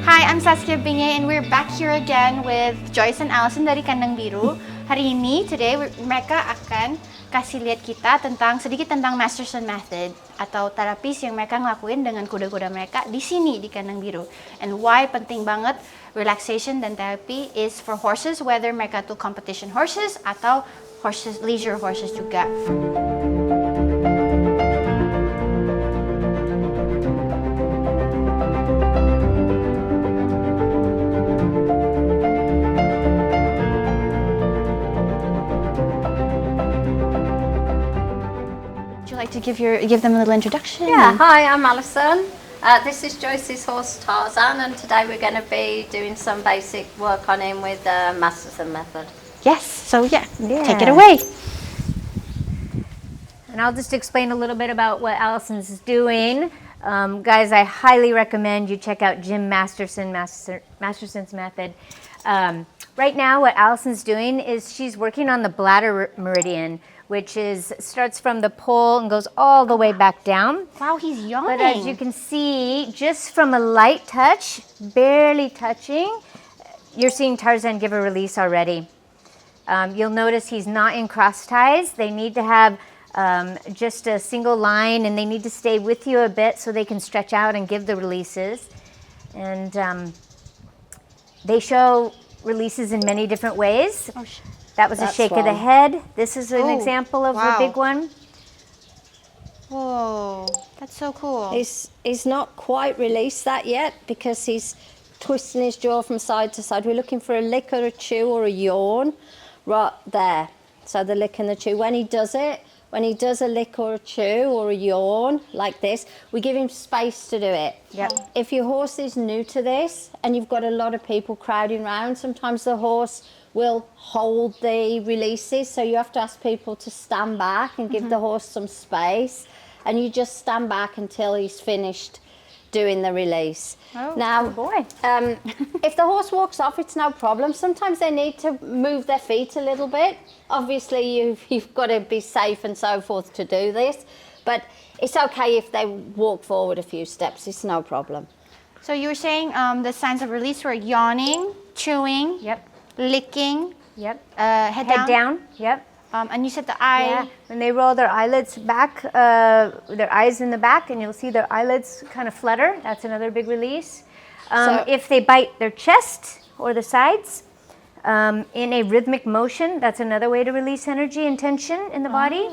Hi, I'm Saskia Binge and we're back here again with Joyce and Allison dari Kandang Biru. Hari ini, mereka akan kasih lihat kita sedikit tentang Masterson Method atau terapis yang mereka ngelakuin dengan kuda-kuda mereka di sini di Kandang Biru. And why penting banget relaxation dan therapy is for horses, whether mereka tuh competition horses atau leisure horses juga. To give them a little introduction. Yeah, hi, I'm Alison. This is Joyce's horse Tarzan, and today we're going to be doing some basic work on him with the Masterson Method. Yes, so take it away. And I'll just explain a little bit about what Allison's doing. Guys, I highly recommend you check out Jim Masterson's method. Right now, what Allison's doing is she's working on the bladder meridian, which starts from the pole and goes all the way back down. Wow, he's yawning. But as you can see, just from a light touch, barely touching, you're seeing Tarzan give a release already. You'll notice he's not in cross ties. They need to have just a single line, and they need to stay with you a bit so they can stretch out and give the releases. And they show releases in many different ways. Oh, that was a shake of the head. This is an example of a big one. Whoa, that's so cool. He's not quite released that yet because he's twisting his jaw from side to side. We're looking for a lick or a chew or a yawn right there. So the lick and the chew. When he does a lick or a chew or a yawn like this, we give him space to do it. Yep. If your horse is new to this and you've got a lot of people crowding around, sometimes the horse will hold the releases, so you have to ask people to stand back and give the horse some space, and you just stand back until he's finished doing the release. Oh, now, good boy. If the horse walks off, it's no problem. Sometimes they need to move their feet a little bit. Obviously, you've got to be safe and so forth to do this, but it's okay if they walk forward a few steps. It's no problem. So you were saying the signs of release were yawning, chewing, licking, head down. Yep. And you said the eye. Yeah. When they roll their eyelids back, their eyes in the back, and you'll see their eyelids kind of flutter. That's another big release. If they bite their chest or the sides in a rhythmic motion, that's another way to release energy and tension in the body.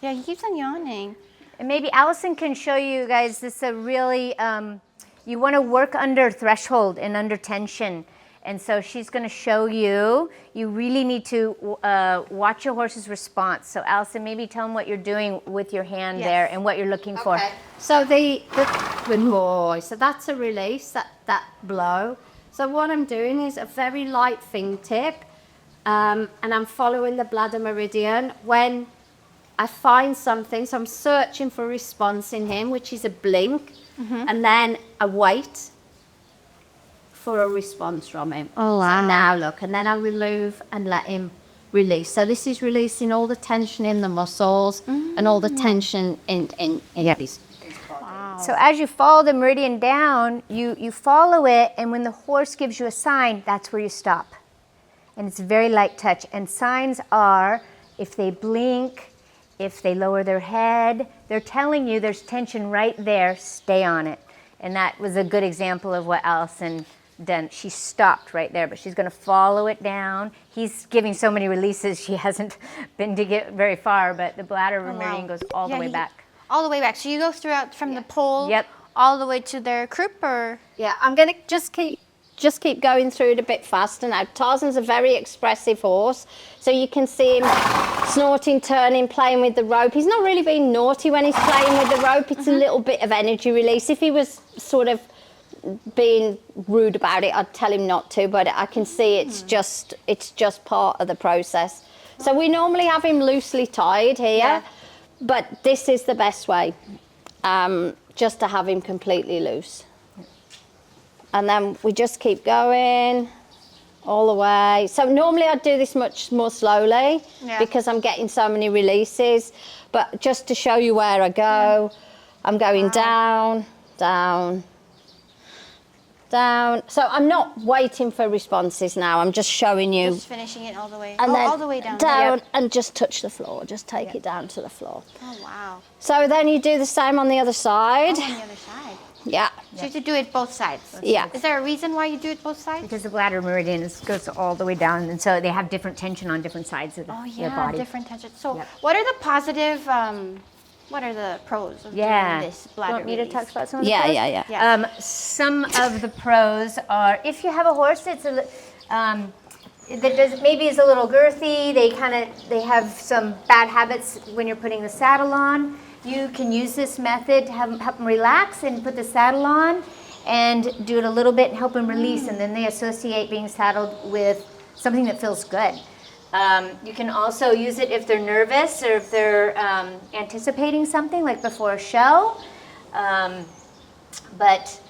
Yeah, he keeps on yawning. And maybe Allison can show you guys this really, you want to work under threshold and under tension. And so she's going to show you, you really need to watch your horse's response. So Allison, maybe tell them what you're doing with your hand there and what you're looking for. So the good boy, so that's a release, that blow. So what I'm doing is a very light fingertip, and I'm following the bladder meridian. When I find something, so I'm searching for a response in him, which is a blink, and then a wait for a response from him. Oh, wow. So now look, and then I remove and let him release. So this is releasing all the tension in the muscles and all the tension in his body. Wow. So as you follow the meridian down, you follow it, and when the horse gives you a sign, that's where you stop. And it's very light touch. And signs are, if they blink, if they lower their head, they're telling you there's tension right there, stay on it. And that was a good example of what Allison done. She stopped right there, but she's going to follow it down. He's giving so many releases, she hasn't been to get very far, but the bladder meridian goes all the way back. All the way back. So you go throughout from the pole Yep. all the way to their croup, or? Yeah, I'm going to just keep going through it a bit faster now. Tarzan's a very expressive horse, so you can see him snorting, turning, playing with the rope. He's not really being naughty when he's playing with the rope. It's a little bit of energy release. If he was sort of being rude about it, I'd tell him not to, but I can see it's just part of the process. So we normally have him loosely tied here, but this is the best way, just to have him completely loose. And then we just keep going all the way. So normally I'd do this much more slowly because I'm getting so many releases, but just to show you where I go, I'm going down, down, down. So I'm not waiting for responses now. I'm just showing you. Just finishing it all the way. And then all the way down. Down and just touch the floor. Just take it down to the floor. Oh, wow. So then you do the same on the other side. Oh, on the other side. Yeah. So you have to do it both sides. Yeah. Is there a reason why you do it both sides? Because the bladder meridian goes all the way down, and so they have different tension on different sides of Oh, their yeah, body. different tension. So Yep. what are the positive, what are the pros of doing this bladder Want me to release? talk about some of the Yeah, pros? yeah. Yeah. Some of the pros are if you have a horse that's that does maybe is a little girthy, they have some bad habits when you're putting the saddle on. You can use this method to help them relax and put the saddle on, and do it a little bit and help them release, and then they associate being saddled with something that feels good. You can also use it if they're nervous or if they're anticipating something like before a show. But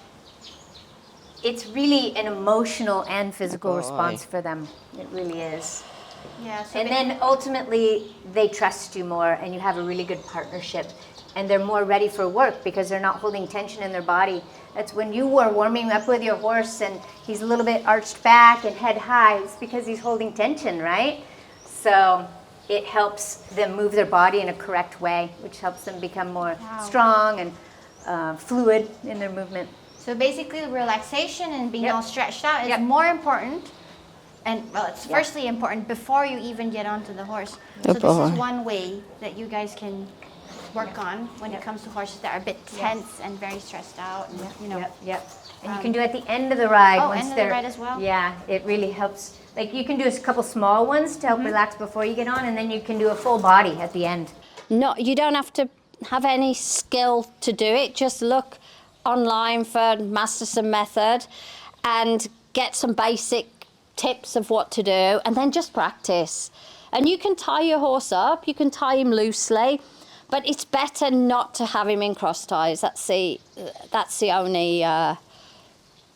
it's really an emotional and physical response for them. It really is. Yeah. So And then ultimately they trust you more and you have a really good partnership, and they're more ready for work because they're not holding tension in their body. That's when you are warming up with your horse and he's a little bit arched back and head high, it's because he's holding tension, right? So it helps them move their body in a correct way, which helps them become more strong and fluid in their movement. So basically, relaxation and being Yep. all stretched out is Yep. more important. And well, it's firstly important before you even get onto the horse. So Good this is boy. one way that you guys can work on when it comes to horses that are a bit tense and very stressed out. And, you know, Yep. And you can do it at the end of the ride. Oh, once end of the they're- ride as well? Yeah, it really helps. Like you can do a couple small ones to help relax before you get on, and then you can do a full body at the end. No, you don't have to have any skill to do it. Just look online for Masterson method and get some basic tips of what to do, and then just practice. And you can tie your horse up, you can tie him loosely, but it's better not to have him in cross ties. That's the only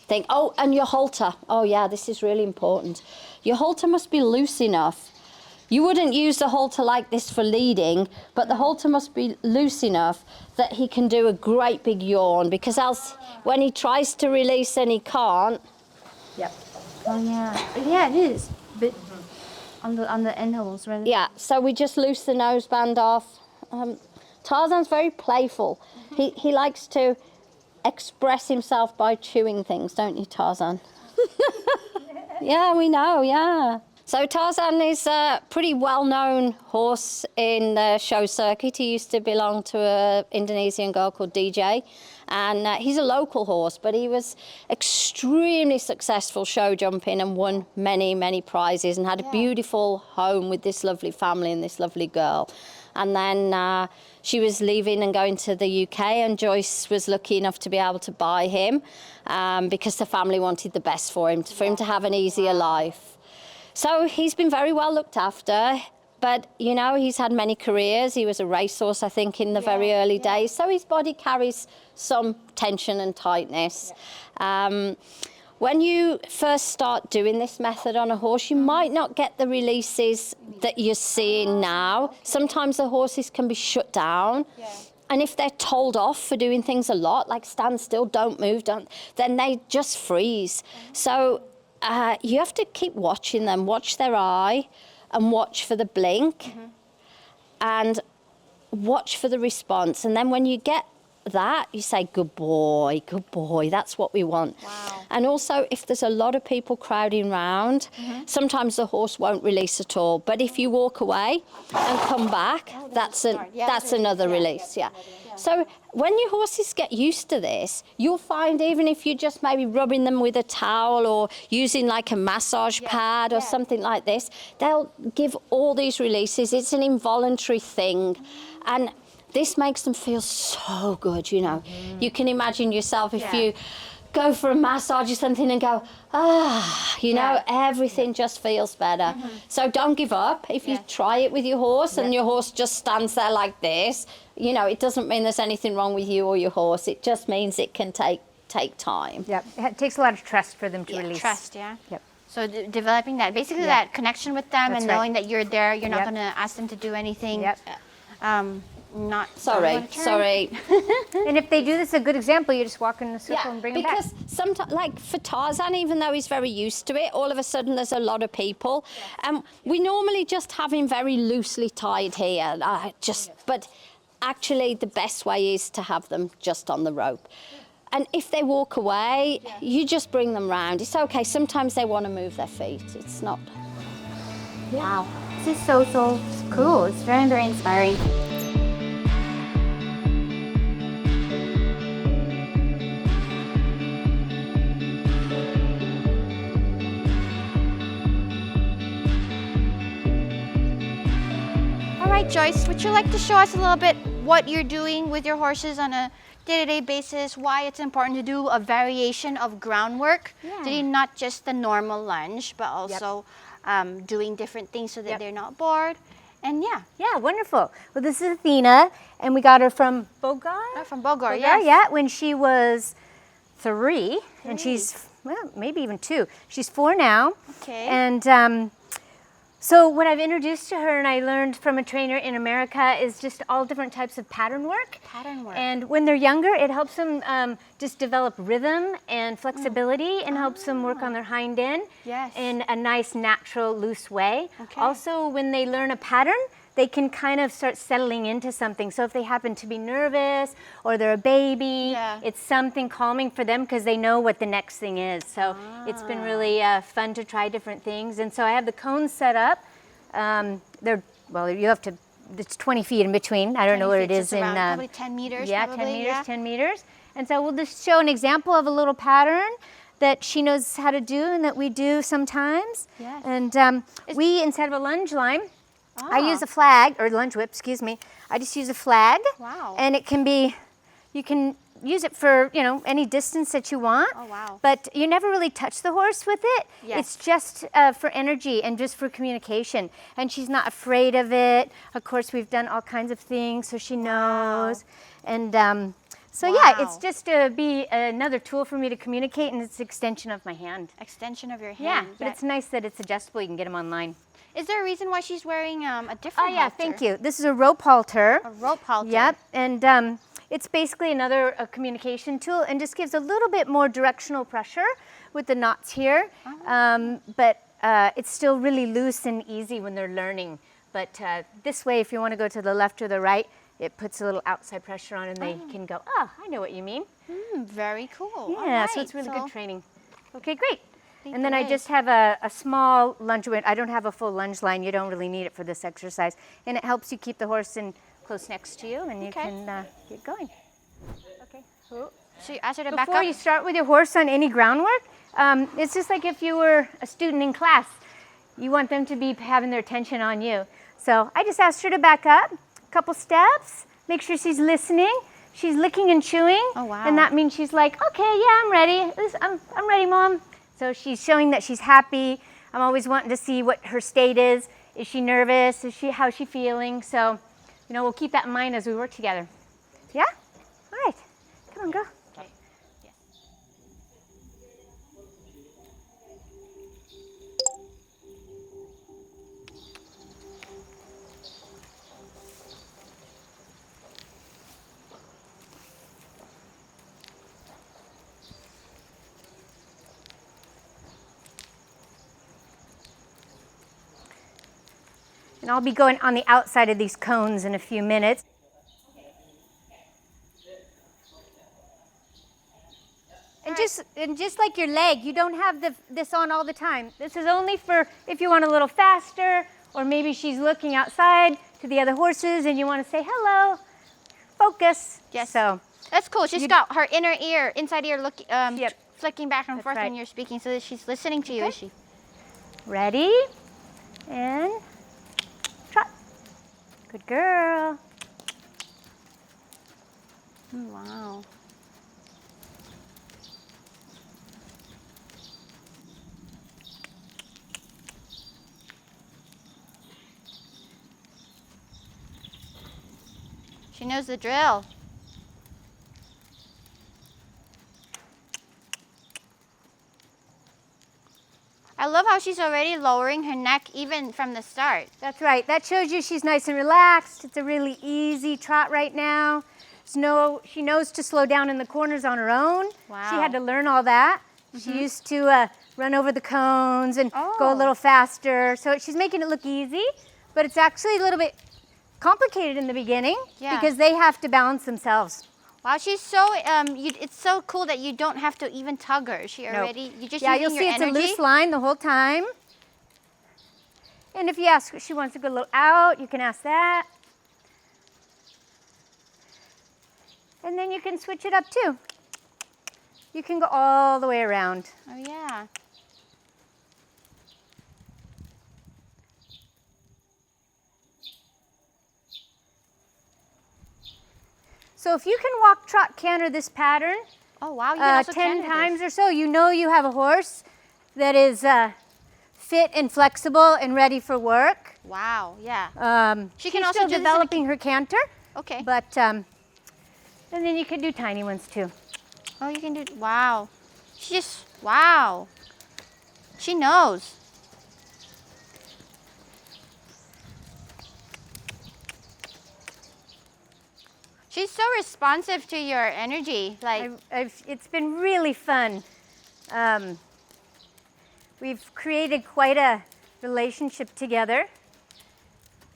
thing. Oh, and your halter. Oh yeah, this is really important. Your halter must be loose enough. You wouldn't use the halter like this for leading, but the halter must be loose enough that he can do a great big yawn, because else when he tries to release and he can't. Yep. oh yeah, yeah, it is. But on the end holes, right? Yeah, so we just loose the noseband off. Tarzan's very playful. He likes to express himself by chewing things, don't you, Tarzan? Yeah, we know, yeah. So Tarzan is a pretty well-known horse in the show circuit. He used to belong to an Indonesian girl called DJ, and he's a local horse, but he was extremely successful show jumping and won many, many prizes and had a beautiful home with this lovely family and this lovely girl. And then she was leaving and going to the UK, and Joyce was lucky enough to be able to buy him because the family wanted the best for him to have an easier life. So he's been very well looked after, but you know, he's had many careers. He was a racehorse, I think, in the very early days, so his body carries some tension and tightness. When you first start doing this method on a horse, you might not get the releases that you're seeing now. Sometimes the horses can be shut down. And if they're told off for doing things a lot, like stand still, don't move, then they just freeze. So you have to keep watching them, watch their eye and watch for the blink and watch for the response. And then when you get that, you say, good boy, that's what we want. Wow. And also, if there's a lot of people crowding round, sometimes the horse won't release at all. But if you walk away and come back, that's another release, yeah. So when your horses get used to this, you'll find even if you're just maybe rubbing them with a towel or using like a massage pad or something like this, they'll give all these releases. It's an involuntary thing. And this makes them feel so good, you know. You can imagine yourself if you go for a massage or something and go, you know, everything just feels better. So don't give up. If you try it with your horse and your horse just stands there like this, you know, it doesn't mean there's anything wrong with you or your horse. It just means it can take time. Yep. It takes a lot of trust for them to release. Trust, yeah. Yep. So developing that, basically that connection with them That's and right. knowing that you're there, you're not Yep. going to ask them to do anything. Yep. Not Sorry. And if they do this, a good example, you just walk in a circle and bring them back. because sometimes, like for Tarzan, even though he's very used to it, all of a sudden there's a lot of people. We normally just have him very loosely tied here, but actually the best way is to have them just on the rope. And if they walk away, you just bring them round. It's okay. Sometimes they want to move their feet. It's not. Wow. This is so cool. It's very, very inspiring. All right, Joyce, would you like to show us a little bit what you're doing with your horses on a day-to-day basis, why it's important to do a variation of groundwork, doing not just the normal lunge, but also doing different things so that they're not bored. And Yeah, wonderful. Well, this is Athena, and we got her from Bogar. from Bogor, Bogar, yes. yeah, when she was 3, and she's, well, maybe even 2. She's 4 now. Okay. And so what I've introduced to her and I learned from a trainer in America is just all different types of pattern work. Pattern work. And when they're younger, it helps them just develop rhythm and flexibility and helps them work on their hind end Yes. in a nice, natural, loose way. Okay. Also, when they learn a pattern, they can kind of start settling into something. So if they happen to be nervous or they're a baby, it's something calming for them because they know what the next thing is. So it's been really fun to try different things. And so I have the cones set up. You have to, it's 20 feet in between. I don't know what it is in. Probably 10 meters. Yeah, probably, 10 meters, 10 meters. And so we'll just show an example of a little pattern that she knows how to do and that we do sometimes. Yes. And we, instead of a lunge line, I use a flag, or lunge whip, excuse me. I just use a flag. Wow. And it can be, you can use it for, you know, any distance that you want. Oh, wow. But you never really touch the horse with it. Yes. It's just for energy and just for communication. And she's not afraid of it. Of course, we've done all kinds of things so she knows. And so yeah, it's just to be another tool for me to communicate, and it's an extension of my hand. Extension of your Yeah, hand. but it's nice that it's adjustable. You can get them online. Is there a reason why she's wearing a different Oh yeah, halter? thank you. This is a rope halter. A rope halter. Yep, and it's basically another communication tool and just gives a little bit more directional pressure with the knots here. But it's still really loose and easy when they're learning. But this way, if you want to go to the left or the right, it puts a little outside pressure on and they can go, oh, I know what you mean. Very cool. Yeah, All so it's right, really good training. Okay, great. Lead And the then I way. just have a small lunge. I don't have a full lunge line. You don't really need it for this exercise. And it helps you keep the horse in close next to you and you can get going. Okay. So you ask her to back Before up. you start with your horse on any groundwork, it's just like if you were a student in class. You want them to be having their attention on you. So I just asked her to back up a couple steps, make sure she's listening. She's licking and chewing. Oh, wow. And that means she's like, okay, yeah, I'm ready. I'm ready, Mom. So she's showing that she's happy. I'm always wanting to see what her state is. Is she nervous? How's she feeling? So, you know, we'll keep that in mind as we work together. Yeah? All right. Come on, go. Okay. Yes. And I'll be going on the outside of these cones in a few minutes. And just like your leg, you don't have this on all the time. This is only for if you want a little faster, or maybe she's looking outside to the other horses and you want to say hello. Focus. Yes. So That's cool. She's got her inner ear, inside ear, Yep. flicking back and That's forth when right. you're speaking, so that she's listening to you. Okay. Is she? ready and trot. Good girl. Wow. She knows the drill. I love how she's already lowering her neck even from the start. That's right. That shows you she's nice and relaxed. It's a really easy trot right now. She knows to slow down in the corners on her own. Wow. She had to learn all that. She used to run over the cones and go a Oh. little faster. So she's making it look easy, but it's actually a little bit complicated in the beginning Yeah. because they have to balance themselves. Wow, she's so it's so cool that you don't have to even tug her. She already you just Yeah, using you'll see your it's energy. a loose line the whole time. And if you ask if she wants to go a little out, you can ask that. And then you can switch it up too. You can go all the way around. Oh yeah. So if you can walk, trot, canter this pattern Oh wow, you can also 10 canter times this. or so, you know you have a horse that is fit and flexible and ready for work. Wow, yeah. She She's can also still do this in a developing her canter, Okay. but and then you can do tiny ones too. Oh, you can do. Wow. She just. Wow. She knows. She's so responsive to your energy. Like, It's been really fun. We've created quite a relationship together.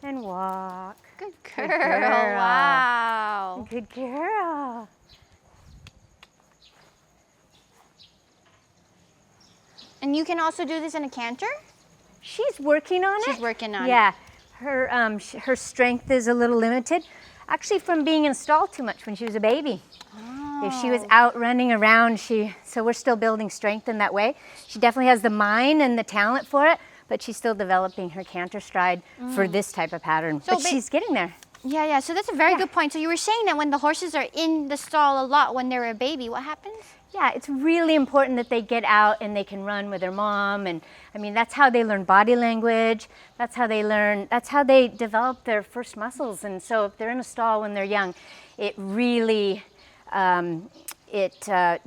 And walk. good girl. girl. Wow. Good girl. And you can also do this in a canter? She's working on it. She's working on it. Yeah, her strength is a little limited, actually from being in a stall too much when she was a baby. If she was out running around, so we're still building strength in that way. She definitely has the mind and the talent for it, but she's still developing her canter stride for this type of pattern. So but she's getting there. Yeah, yeah. So that's a very good point. So you were saying that when the horses are in the stall a lot when they're a baby, what happens? Yeah, it's really important that they get out and they can run with their mom. And I mean, that's how they learn body language. That's how they develop their first muscles. And so if they're in a stall when they're young, it really,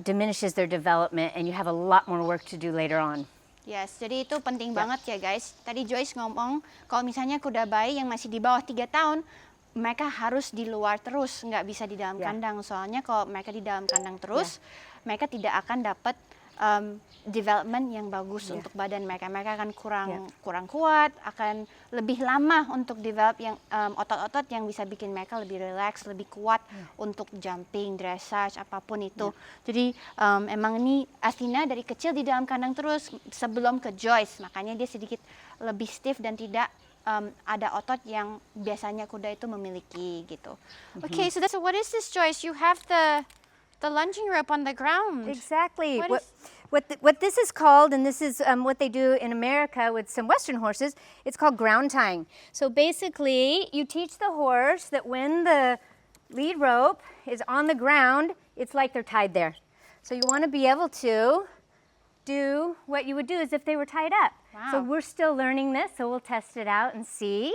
diminishes their development and you have a lot more work to do later on. Yes, jadi itu penting banget ya guys. Tadi Joyce ngomong kalau misalnya kuda bayi yang masih di bawah 3 tahun, mereka harus di luar terus, nggak bisa di dalam kandang. Soalnya kalau mereka di dalam kandang terus, mereka tidak akan dapat development yang bagus untuk badan mereka. Mereka akan kurang kuat, akan lebih lama untuk develop yang otot-otot yang bisa bikin mereka lebih relax, lebih kuat untuk jumping, dressage, apapun itu. Jadi emang ini Athena dari kecil di dalam kandang terus sebelum ke Joyce, makanya dia sedikit lebih stiff dan tidak ada otot yang biasanya kuda itu memiliki gitu. Okay, so what is this, Joyce? You have the lunging rope on the ground. Exactly. What What this is called, and this is what they do in America with some Western horses, it's called ground tying. So basically, you teach the horse that when the lead rope is on the ground, it's like they're tied there. So you want to be able to do what you would do as if they were tied up. So Wow. we're still learning this, so we'll test it out and see.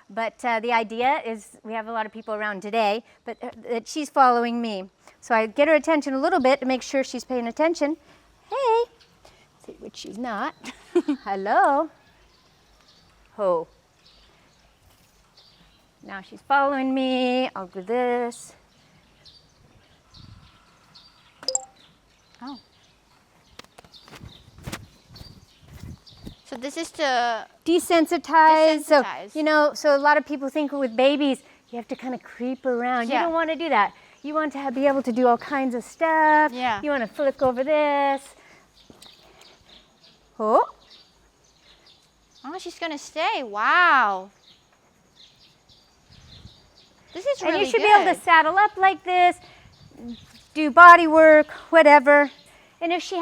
But the idea is we have a lot of people around today, but that she's following me. So I get her attention a little bit to make sure she's paying attention. Hey, see, which she's not. Hello. Ho. Now she's following me. I'll do this. Oh. So this is to Desensitize. Desensitize. So, so a lot of people think with babies, you have to kind of creep around. You Yeah. don't want to do that. You want to be able to do all kinds of stuff. Yeah. You want to flick over this. Oh, Oh, she's gonna stay. Wow. This is really and you should good. be able to saddle up like this, do body work, whatever. And if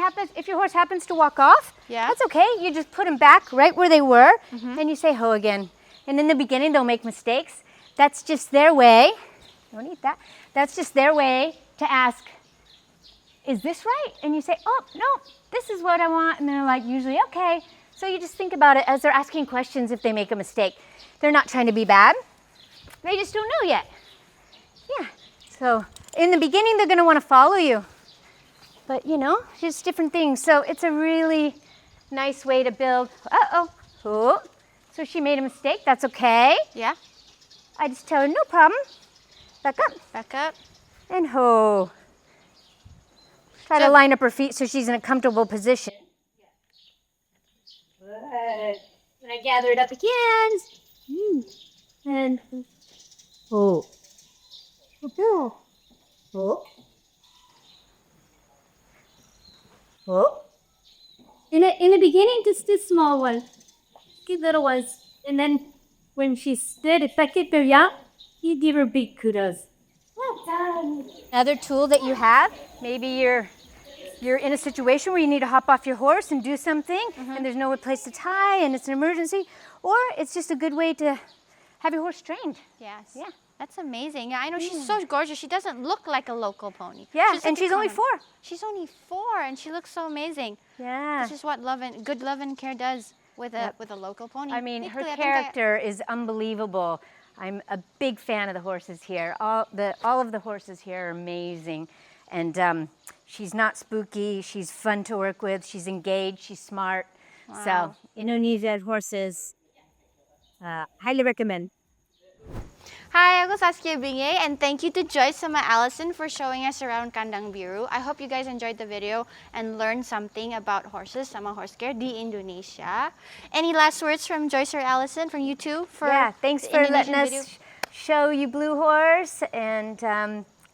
your horse happens to walk off, Yeah. that's okay. You just put them back right where they were, and you say ho again. And in the beginning, they'll make mistakes. That's just their way. Don't eat that. That's just their way to ask, is this right? And you say, oh, no, this is what I want. And they're like, usually, okay. So you just think about it as they're asking questions if they make a mistake. They're not trying to be bad. They just don't know yet. Yeah. So in the beginning, they're going to want to follow you. But, just different things. So it's a really nice way to build. Uh-oh. Oh. So she made a mistake. That's okay. Yeah. I just tell her, no problem. Back up. Back up. And ho. Try to line up her feet so she's in a comfortable position. Good. When I gather it up again. And ho. Ho. Ho. Ho. In the beginning, just this small one, give little ones, and then when she stood, if I keep her young, you give her big kudos. Well done. Another tool that you have, maybe you're in a situation where you need to hop off your horse and do something, and there's no place to tie, and it's an emergency, or it's just a good way to have your horse trained. Yes. Yeah. That's amazing. Yeah, I know she's so gorgeous. She doesn't look like a local pony. Yeah, She's and like a she's only common- 4. She's only 4, and she looks so amazing. Yeah. This is what good love and care does with a local pony. I mean, her Basically, I think character is unbelievable. I'm a big fan of the horses here. All of the horses here are amazing. And she's not spooky. She's fun to work with. She's engaged. She's smart. Wow. So, Indonesian horses, highly recommend. Hi, ako Saskia Bingay, and thank you to Joyce sama Allison for showing us around Kandang Biru. I hope you guys enjoyed the video and learned something about horses sama horse care di Indonesia. Any last words from Joyce or Allison, from you two? yeah, thanks the for Indonesian letting us video? show you Blue Horse. And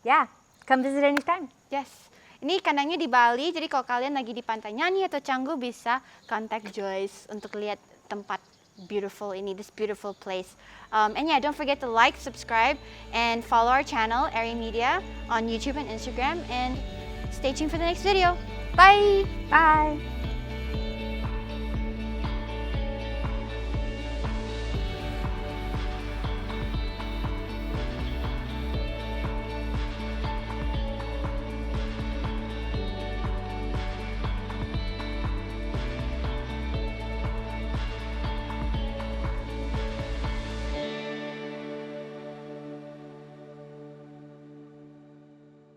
yeah, come visit anytime. Yes. Ini kandangnya di Bali, jadi kalau kalian lagi di Pantai Nyanyi atau Canggu bisa contact Joyce untuk lihat tempat beautiful ini, this beautiful place. And yeah, don't forget to like, subscribe, and follow our channel, Airy Media, on YouTube and Instagram. And stay tuned for the next video. Bye! Bye.